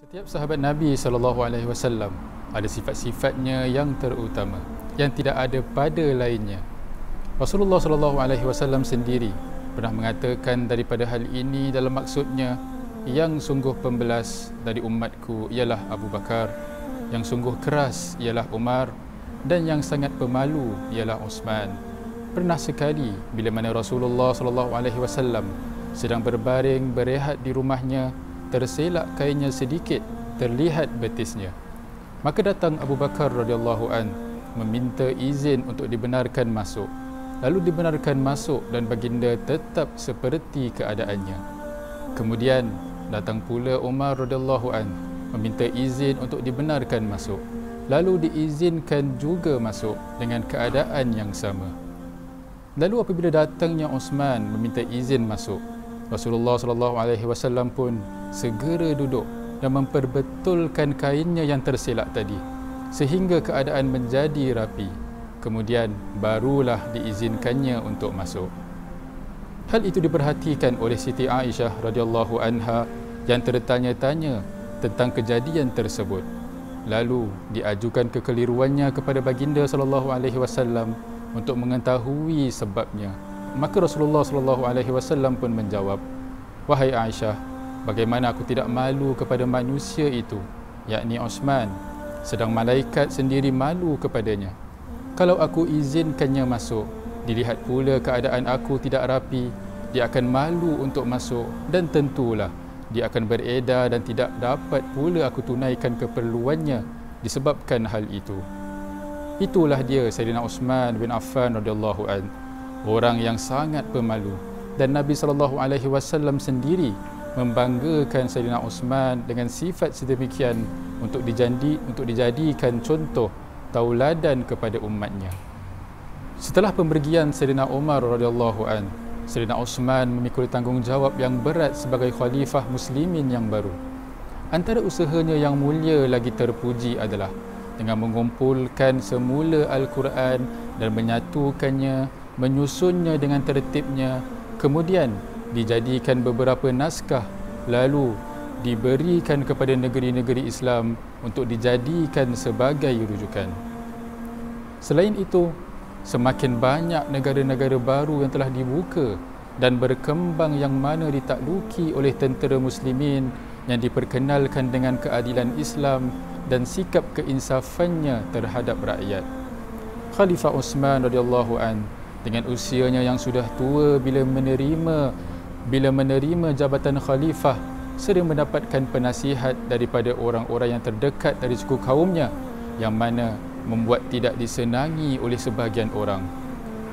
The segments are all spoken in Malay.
Setiap sahabat Nabi SAW ada sifat-sifatnya yang terutama yang tidak ada pada lainnya. Rasulullah SAW sendiri pernah mengatakan daripada hal ini dalam maksudnya, yang sungguh pembelas dari umatku ialah Abu Bakar, yang sungguh keras ialah Umar, dan yang sangat pemalu ialah Uthman. Pernah sekali bila mana Rasulullah SAW sedang berbaring berehat di rumahnya, terselak kainnya sedikit, terlihat betisnya. Maka datang Abu Bakar radhiyallahu an meminta izin untuk dibenarkan masuk. Lalu dibenarkan masuk dan baginda tetap seperti keadaannya. Kemudian datang pula Umar radhiyallahu an meminta izin untuk dibenarkan masuk. Lalu diizinkan juga masuk dengan keadaan yang sama. Lalu apabila datangnya Uthman meminta izin masuk, Rasulullah SAW pun segera duduk dan memperbetulkan kainnya yang terselak tadi sehingga keadaan menjadi rapi. Kemudian barulah diizinkannya untuk masuk. Hal itu diperhatikan oleh Siti Aisyah radhiyallahu anha yang tertanya-tanya tentang kejadian tersebut. Lalu diajukan kekeliruannya kepada baginda SAW untuk mengetahui sebabnya. Maka Rasulullah SAW pun menjawab, "Wahai Aisyah, bagaimana aku tidak malu kepada manusia itu, yakni Uthman, sedang malaikat sendiri malu kepadanya. Kalau aku izinkannya masuk, dilihat pula keadaan aku tidak rapi, dia akan malu untuk masuk dan tentulah dia akan beredar dan tidak dapat pula aku tunaikan keperluannya disebabkan hal itu." Itulah dia Sayyidina Uthman bin Affan radhiyallahu an, orang yang sangat pemalu, dan Nabi SAW sendiri membanggakan Sayyidina Uthman dengan sifat sedemikian untuk dijadikan contoh tauladan kepada umatnya. Setelah pembergian Sayyidina Umar radhiyallahu an, Sayyidina Uthman memikul tanggungjawab yang berat sebagai khalifah muslimin yang baru. Antara usahanya yang mulia lagi terpuji adalah dengan mengumpulkan semula Al-Quran dan menyatukannya, menyusunnya dengan tertibnya, kemudian dijadikan beberapa naskah, lalu diberikan kepada negeri-negeri Islam untuk dijadikan sebagai rujukan. Selain itu, semakin banyak negara-negara baru yang telah dibuka dan berkembang yang mana ditakluki oleh tentera muslimin yang diperkenalkan dengan keadilan Islam dan sikap keinsafannya terhadap rakyat. Khalifah Uthman radhiyallahu an dengan usianya yang sudah tua bila menerima jabatan khalifah, sering mendapatkan penasihat daripada orang-orang yang terdekat dari suku kaumnya yang mana membuat tidak disenangi oleh sebahagian orang.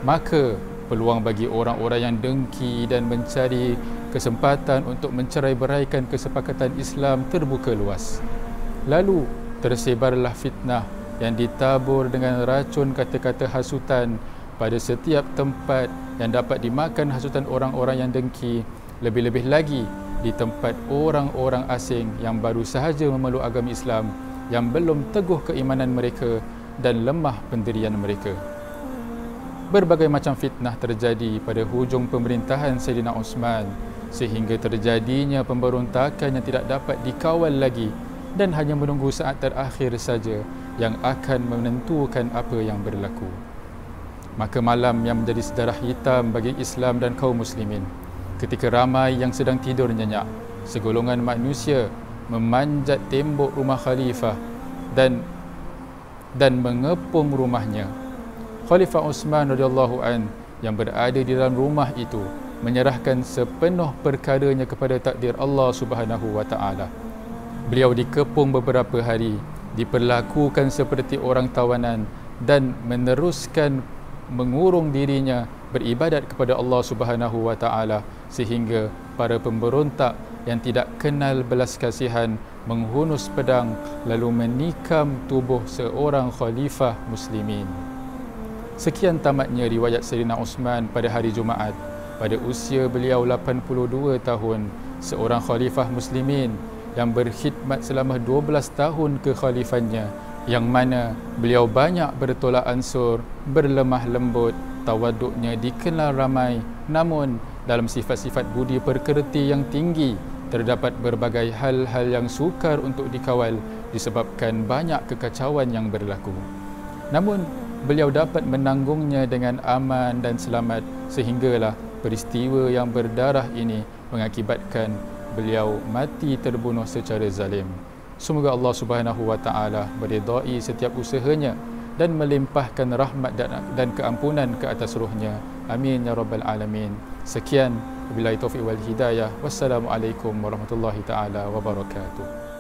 Maka peluang bagi orang-orang yang dengki dan mencari kesempatan untuk mencerai-beraikan kesepakatan Islam terbuka luas. Lalu tersebarlah fitnah yang ditabur dengan racun kata-kata hasutan pada setiap tempat yang dapat dimakan hasutan orang-orang yang dengki, lebih-lebih lagi di tempat orang-orang asing yang baru sahaja memeluk agama Islam, yang belum teguh keimanan mereka dan lemah pendirian mereka. Berbagai macam fitnah terjadi pada hujung pemerintahan Sayyidina Uthman sehingga terjadinya pemberontakan yang tidak dapat dikawal lagi dan hanya menunggu saat terakhir saja yang akan menentukan apa yang berlaku. Maka malam yang menjadi sejarah hitam bagi Islam dan kaum muslimin, ketika ramai yang sedang tidur nyenyak, segolongan manusia memanjat tembok rumah khalifah dan mengepung rumahnya. Khalifah Uthman radhiyallahu an yang berada di dalam rumah itu menyerahkan sepenuh perkaranya kepada takdir Allah Subhanahu wa taala. Beliau dikepung beberapa hari, diperlakukan seperti orang tawanan dan meneruskan mengurung dirinya beribadat kepada Allah Subhanahu wa taala sehingga para pemberontak yang tidak kenal belas kasihan menghunus pedang lalu menikam tubuh seorang khalifah muslimin. Sekian tamatnya riwayat Sayyidina Uthman pada hari Jumaat pada usia beliau 82 tahun, seorang khalifah muslimin yang berkhidmat selama 12 tahun kekhalifannya, yang mana beliau banyak bertolak ansur, berlemah lembut, tawaduknya dikenal ramai, namun dalam sifat-sifat budi pekerti yang tinggi terdapat berbagai hal-hal yang sukar untuk dikawal disebabkan banyak kekacauan yang berlaku. Namun, beliau dapat menanggungnya dengan aman dan selamat sehinggalah peristiwa yang berdarah ini mengakibatkan beliau mati terbunuh secara zalim. Semoga Allah Subhanahu wa taala meridai setiap usahanya dan melimpahkan rahmat dan keampunan ke atas ruhnya. Amin ya rabbal alamin. Sekian, wabillahi taufiq wal hidayah. Wassalamualaikum warahmatullahi taala wabarakatuh.